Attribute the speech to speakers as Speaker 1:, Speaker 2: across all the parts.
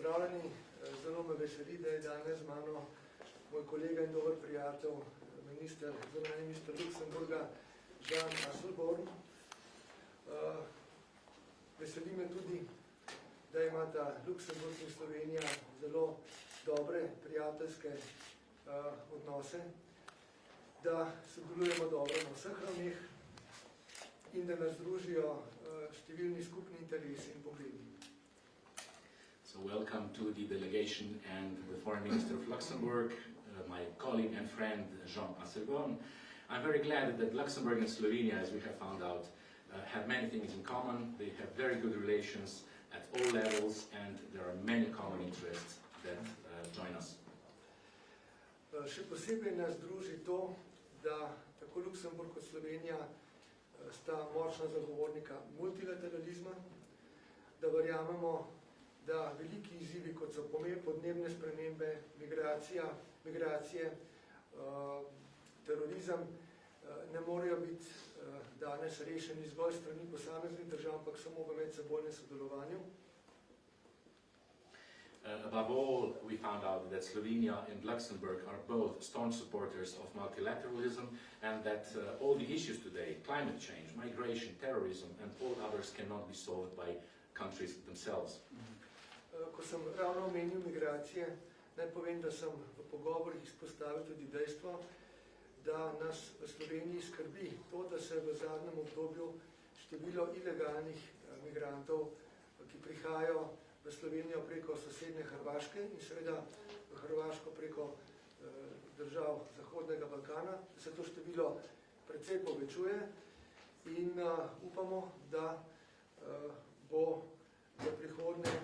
Speaker 1: Pozdravljeni, zelo me veseli, da je danes z mano moj kolega in dober prijatelj, zunanji minister Luksemburga Jeana Asselborna. Veseli me tudi, da imata Luksemburg in Slovenija zelo dobre prijateljske odnose, da sodelujemo dobro na vseh ravneh in da nas družijo številni skupni interesi in pogledi.
Speaker 2: So welcome to the delegation and the Foreign Minister of Luxembourg, my colleague and friend Jeana Asselborna. I'm very glad that Luxembourg and Slovenia, as we have found out, have many things in common. They have very good relations at all levels, and there are many common interests that join us.
Speaker 1: Še posebej nas druži to, da tako Luksemburg kot Slovenija sta močna zagovornika multilateralizma, da verjamemo, da veliki izzivi, kot so podnebne spremembe, migracije, terorizem, ne morejo biti danes rešeni zgolj strani posameznih držav, ampak samo v medsebojnem sodelovanju.
Speaker 2: Above all, we found out that Slovenia and Luxembourg are both staunch supporters of multilateralism, and that all the issues today, climate change, migration, terrorism, and all others cannot be solved by countries themselves.
Speaker 1: Ko sem ravno omenil migracije, naj povem, da sem v pogovorih izpostavil tudi dejstvo, da nas v Sloveniji skrbi to, da se v zadnjem obdobju število ilegalnih migrantov, ki prihajajo v Slovenijo preko sosednje Hrvaške in seveda v Hrvaško preko držav Zahodnega Balkana, da se to število precej povečuje in upamo, da bo za prihodnje,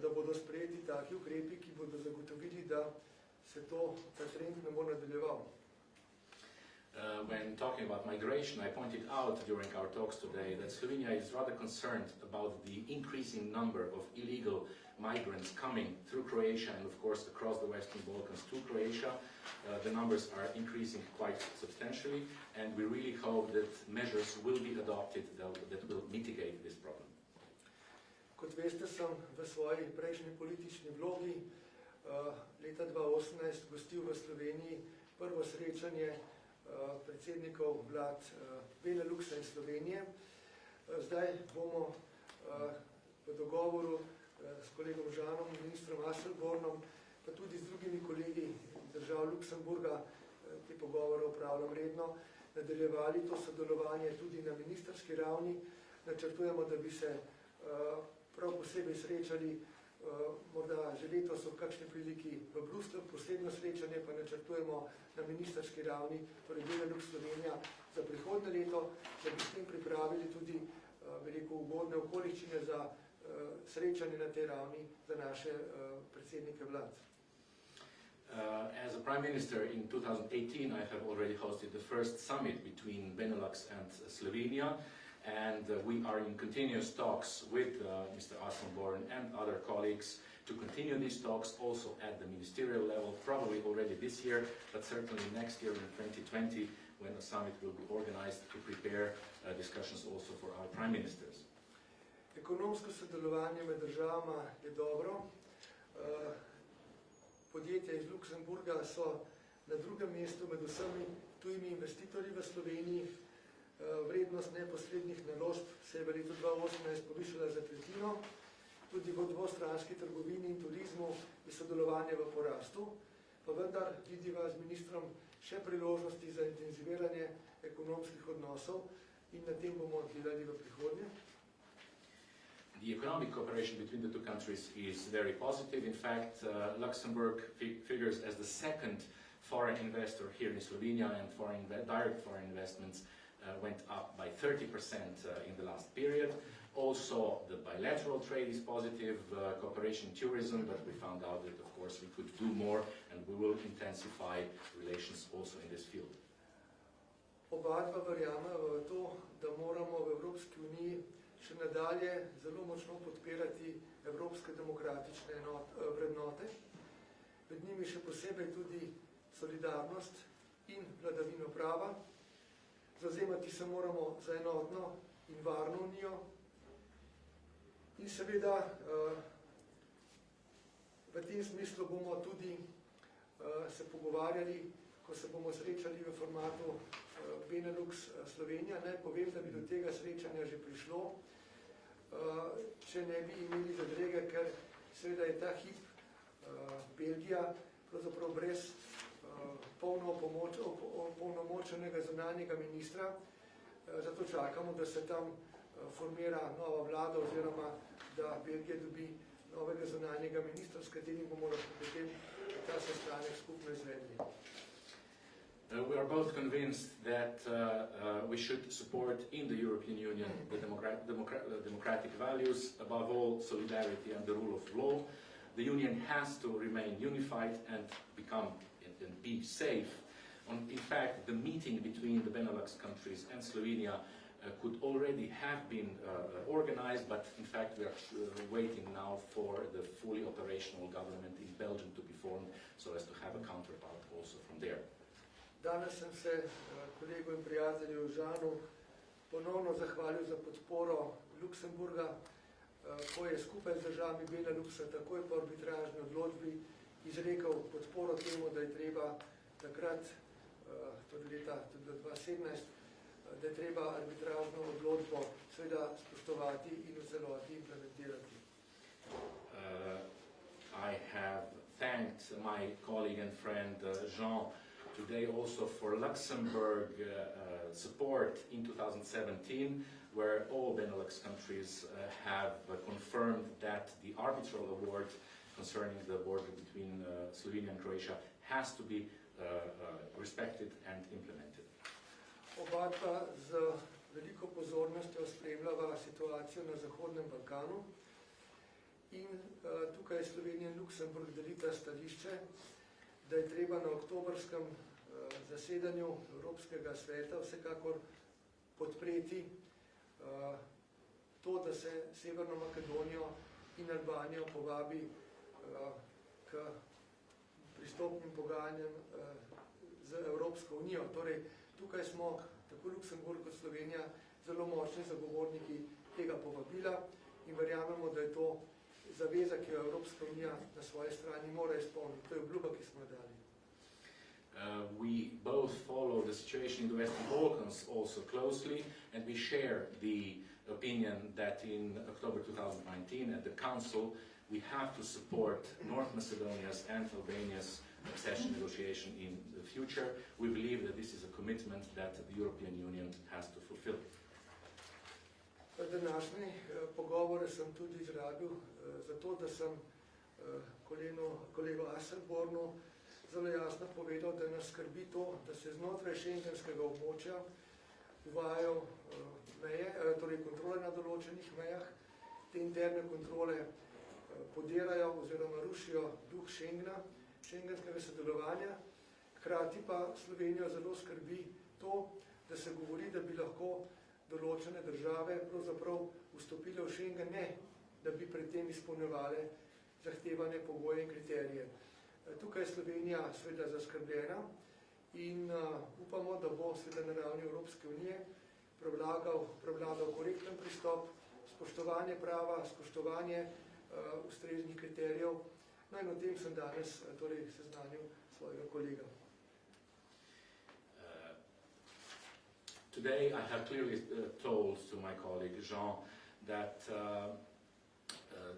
Speaker 1: da bodo sprejeti taki ukrepi, ki bodo zagotovili, da se ta trend ne bo nadaljeval.
Speaker 2: When talking about migration, I pointed out during our talks today that Slovenia is rather concerned about the increasing number of illegal migrants coming through Croatia and, of course, across the Western Balkans to Croatia. The numbers are increasing quite substantially, and we really hope that measures will be adopted that will mitigate this problem.
Speaker 1: Kot veste, sem v svoji prejšnji politični vlogi leta 2018 gostil v Sloveniji prvo srečanje predsednikov vlad Beneluxa in Slovenije. Zdaj bomo v dogovoru s kolegom Jeanom, ministrom Asselbornom, pa tudi z drugimi kolegi držav Luksemburga, te pogovore opravljam redno, nadaljevali to sodelovanje tudi na ministrski ravni. Načrtujemo, da bi se prav posebej srečali, morda že letos v kakšni priliki v Bruslju, posebno srečanje pa načrtujemo na ministrski ravni, torej Benelux Slovenija za prihodnje leto, da bi s tem pripravili tudi ugodne okoliščine za srečanje na tej ravni za naše predsednike vlad.
Speaker 2: As a Prime Minister in 2018, I have already hosted the first summit between Benelux and Slovenia. And we are in continuous talks with Mr. Asselborn and other colleagues to continue these talks also at the ministerial level, probably already this year, but certainly next year in 2020, when the summit will be organized to prepare discussions also for our prime ministers.
Speaker 1: Ekonomsko sodelovanje med državama je dobro. Podjetja iz Luksemburga so na drugem mestu med vsemi tujimi investitorji v Sloveniji. Vrednost neposrednih naložb se je v letu 2018 povišala za tretjino. Tudi v dvostranski trgovini in turizmu je sodelovanje v porastu, pa vendar vidiva z ministrom še priložnosti za intenziviranje ekonomskih odnosov in na tem bomo delali v prihodnje.
Speaker 2: The economic cooperation between the two countries is very positive. In fact, Luxembourg figures as the second foreign investor here in Slovenia, and direct foreign investments went up by 30% in the last period. Also, the bilateral trade is positive, cooperation in tourism, but we found out that, of course, we could do more, and we will intensify relations also in this field.
Speaker 1: Oba dva verjameva v to, da moramo v Evropski uniji še nadalje zelo močno podpirati evropske demokratične vrednote. Med njimi še posebej tudi solidarnost in vladavino prava. Zavzemati se moramo za enotno in varno unijo in seveda tem smislu bomo tudi se pogovarjali, ko se bomo srečali v formatu Benelux Slovenija. Naj povem, da bi do tega srečanja že prišlo, če ne bi imeli zadrege, ker seveda je ta hip Belgija pravzaprav brez polnomočenega zunanjega ministra. Zato čakamo, da se tam formira nova vlada oziroma da Belgija dobi novega zunanjega ministra, s katerim bomo lahko potem ta sestanek skupno izvedli.
Speaker 2: We are both convinced that we should support in the European Union the democratic values, above all solidarity and the rule of law. The Union has to remain unified and become and be safe. In fact, the meeting between the Benelux countries and Slovenia could already have been organized, but in fact we are waiting now for the fully operational government in Belgium to be formed, so as to have a counterpart also from there.
Speaker 1: Danes sem se kolegu in prijatelju Jeanu ponovno zahvalil za podporo Luksemburga, ko je skupaj z državami Beneluxa takoj po arbitražni odločbi izrekel podporo temu, da je treba takrat, torej leta 2017, da je treba arbitražno odločbo seveda spoštovati in v celoti implementirati.
Speaker 2: I have thanked my colleague and friend Jean today also for Luxembourg support in 2017, where all Benelux countries have confirmed that the arbitral award concerning the border between Slovenia and Croatia has to be respected and implemented.
Speaker 1: Oba pa z veliko pozornostjo spremljava situacijo na Zahodnem Balkanu in tukaj Slovenija in Luksemburg delita stališče, da je treba na oktobrskem zasedanju Evropskega sveta vsekakor podpreti to, da se Severno Makedonijo in Albanijo povabi k pristopnim pogajanjem z Evropsko unijo. Torej, tukaj smo, tako Luksemburg kot Slovenija, zelo močni zagovorniki tega povabila in verjamemo, da je to zaveza, ki jo Evropska unija na svoji strani mora izpolniti. To je obljuba, ki smo jo dali.
Speaker 2: We both follow the situation in the Western Balkans also closely, and we share the opinion that in October 2019 at the Council we have to support North Macedonia's and Albania's accession negotiation in the future. We believe that this is a commitment that the European Union has to fulfill.
Speaker 1: Današnji pogovore sem tudi izrabil zato, da sem kolegu Asselbornu zelo jasno povedal, da nas skrbi to, da se znotraj šengenskega območja uvajajo meje, torej kontrole na določenih mejah. Te interne kontrole podirajo oziroma rušijo duh Schengena, šengenskega sodelovanja. Hkrati pa Slovenijo zelo skrbi to, da se govori, da bi lahko določene države pravzaprav vstopile v Schengen, ne da bi pred tem izpolnjevale zahtevane pogoje in kriterije. Tukaj je Slovenija seveda zaskrbljena in upamo, da bo seveda na ravni Evropske unije prevladal korekten pristop, spoštovanje prava, spoštovanje ustreznih kriterijev. No in o tem sem danes torej seznanil svojega kolega.
Speaker 2: Today I have clearly told to my colleague Jean that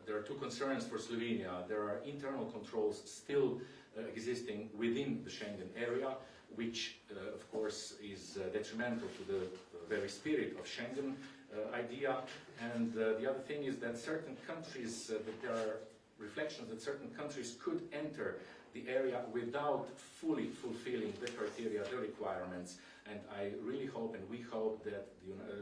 Speaker 2: there are two concerns for Slovenia. There are internal controls still existing within the Schengen area, which of course is detrimental to the very spirit of Schengen idea. And the other thing is that certain countries, that there are reflections that certain countries could enter the area without fully fulfilling the criteria, the requirements. And I really hope, and we hope, that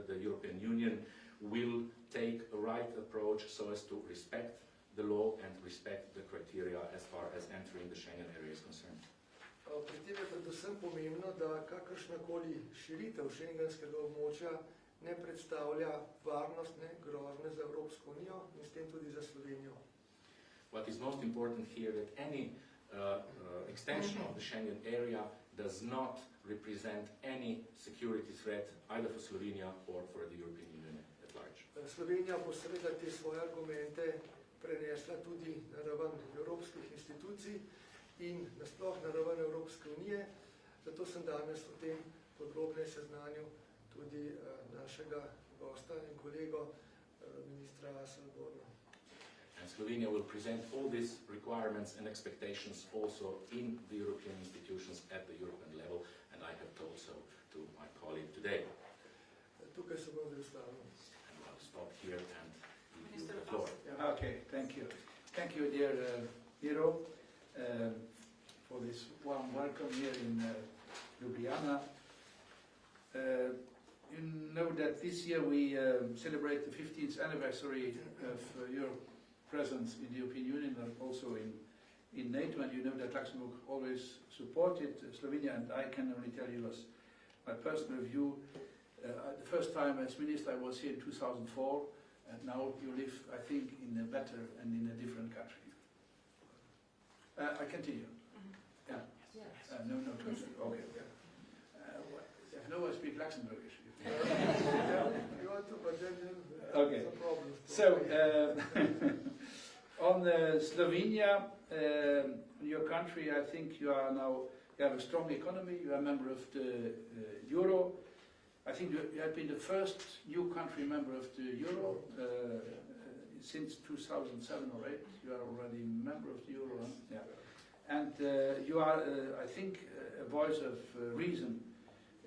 Speaker 2: the European Union will take a right approach so as to respect the law and respect the criteria as far as entering the Schengen area is concerned.
Speaker 1: Pri tem je predvsem pomembno, da kakršnakoli širitev šengenskega območja ne predstavlja varnostne grožnje za Evropsko unijo in s tem tudi za Slovenijo.
Speaker 2: What is most important here that any extension of the Schengen area does not represent any security threat either for Slovenia or for the European Union at large.
Speaker 1: Slovenija bo seveda te svoje argumente prenesla tudi na raven evropskih institucij in nasploh na raven Evropske unije. Zato sem danes o tem podrobneje seznanil tudi našega gosta in kolego, ministra Asselborna.
Speaker 2: And Slovenia will present all these requirements and expectations also in the European institutions at the European level, and I have told so to my colleague today.
Speaker 1: Tukaj se bom zaustavil.
Speaker 2: And I'll stop here and give you the floor.
Speaker 3: Okay, thank you. Thank you, dear Miro, for this warm welcome here in Ljubljana. You know that this year we celebrate the 15th anniversary of your presence in the European Union and also in NATO, and you know that Luxembourg always supported Slovenia, and I can only tell you as my personal view, the first time as minister I was here in 2004, and now you live, I think, in a better and in a different country. I continue. Yeah. No, okay. No, I speak Luxembourgish.
Speaker 1: You want to, but then
Speaker 3: okay.
Speaker 1: some problems.
Speaker 3: So, on Slovenia, your country, I think you have a strong economy. You are a member of the Euro. I think you have been the first new country member of the Euro since 2007 or 8. You are already a member of the Euro. Yeah. And you are, I think, a voice of reason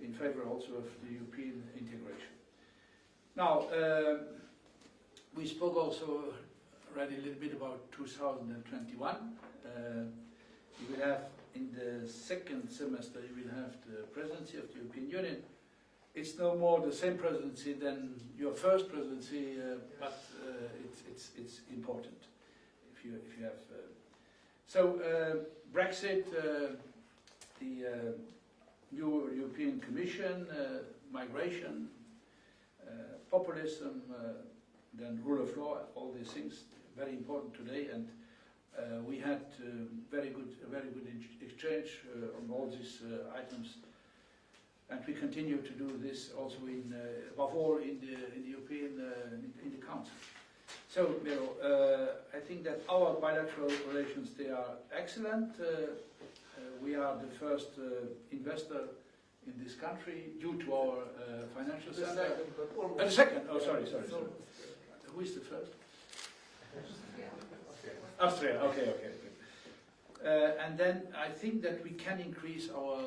Speaker 3: in favor also of the European integration. Now, we spoke also already a little bit about 2021. You will have, in the second semester, you will have the presidency of the European Union. It's no more the same presidency than your first presidency, but it's important if you have. So Brexit, the new European Commission, migration, populism, then rule of law, all these things very important today, and we had a very good exchange on all these items, and we continue to do this also in above all in the European in the Council. So, Miro, I think that our bilateral relations, they are excellent. We are the first investor in this country due to our financial center. The second, oh sorry. Who is the first? Austria, okay. And then I think that we can increase our